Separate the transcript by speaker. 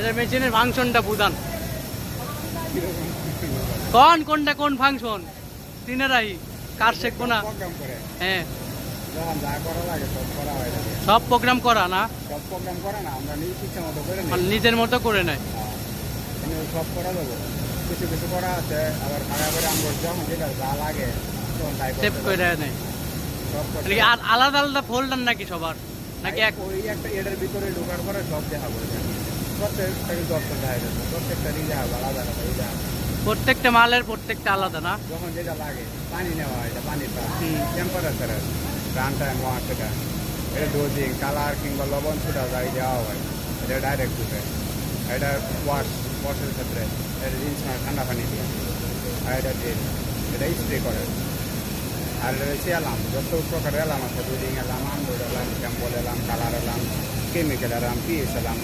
Speaker 1: এটা মেশিনের ফাংশনটা বুঝান কোনটা কোন ফাংশন তিনেরাই কার শেখবো না
Speaker 2: প্রোগ্রাম করে
Speaker 1: হ্যাঁ
Speaker 2: যখন যা করা লাগে সব করা হয় থাকে।
Speaker 1: সব প্রোগ্রাম করা না
Speaker 2: সব প্রোগ্রাম করে না আমরা নিজ ইচ্ছা মতো করে নিই
Speaker 1: মানে নিজের মতো করে নেয়
Speaker 2: কিন্তু সব করা যাবো কিছু কিছু করা আছে আবার ভাগাভাগি আমরা যখন যেটা যা লাগে তখন তাই
Speaker 1: সেভ
Speaker 2: করতে
Speaker 1: করে নেয়
Speaker 2: সব করতে
Speaker 1: এটা কি আর আলাদা আলাদা ফোল্ডার নাকি সবার নাকি এক
Speaker 2: ওই একটা এটার ভিতরে ঢোকার পরে সব দেখা পড়ে প্রত্যেকটাকে দরকার দেখা যাচ্ছে প্রত্যেকটা নিজে হবে আলাদা আলাদা এই দেখা
Speaker 1: প্রত্যেকটা মালের প্রত্যেকটা আলাদা না
Speaker 2: যখন যেটা লাগে পানি নেওয়া হয় এটা পানিটা
Speaker 1: হুম।
Speaker 2: টেম্পারেচারের রান টাইম সেটা এটা ডোজিং কালার কিংবা লবণ ছোটা যাই দেওয়া হয় এটা ডাইরেক্ট ঢুকে এটা ওয়াশের ক্ষেত্রে এটা জিনিস মানে ঠান্ডা পানি দিয়ে আর এটা ড্রিল এটা স্প্রে করে আর এটা হচ্ছে এলাম যত প্রকার এলাম আছে ডোজিং এলাম আমলোড এলাম স্যাম্পল এলাম কালার এলাম কেমিক্যাল এলাম পিএস এলাম